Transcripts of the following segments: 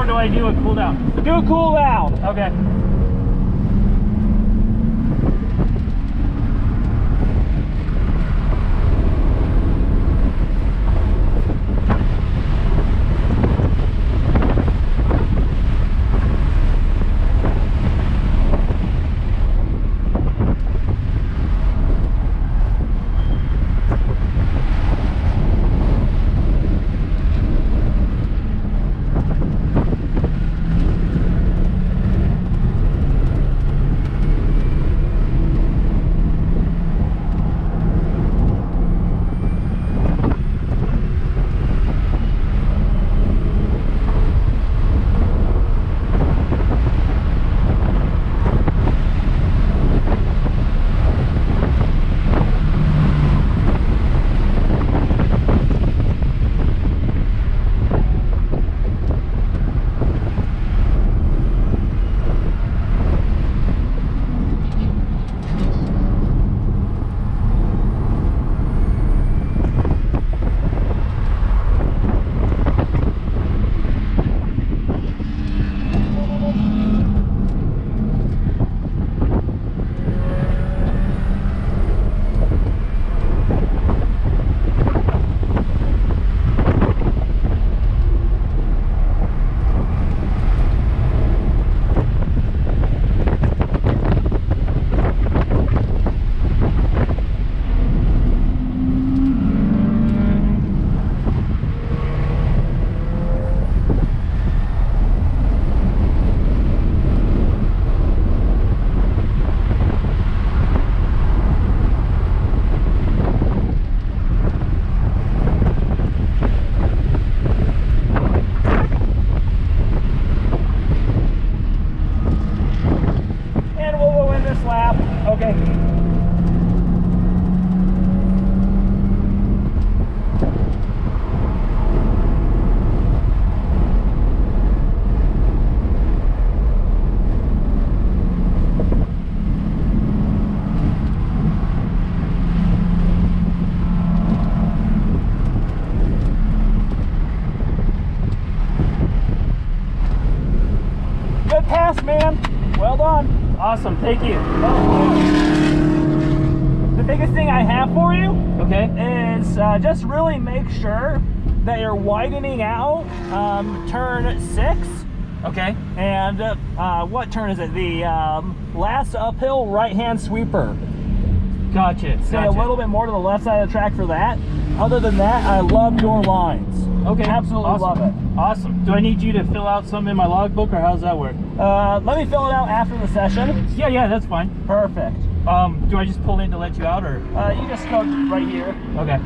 or do I do a cool down? Do a cool down. Okay. Man, well done. Awesome, thank you. The biggest thing I have for you, Okay. is just really make sure that you're widening out turn 6. Okay. And what turn is it? The last uphill right-hand sweeper. Gotcha. Stay a little bit more to the left side of the track for that. Other than that, I love your lines. Okay. Absolutely awesome. love it. Awesome. Do I need you to fill out some in my logbook, or how does that work? Let me fill it out after the session. Yeah, that's fine. Perfect. Do I just pull in to let you out, or? You just go right here. Okay.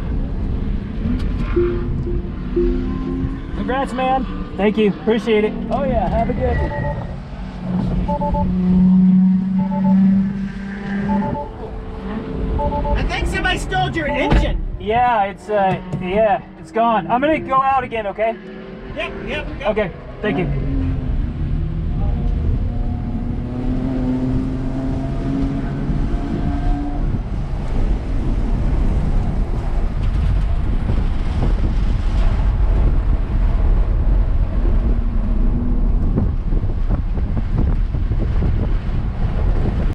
Congrats, man. Thank you. Appreciate it. Oh yeah, have a good one. I think somebody stole your engine. Yeah, it's gone. I'm gonna go out again, okay? Yep. Okay, thank you.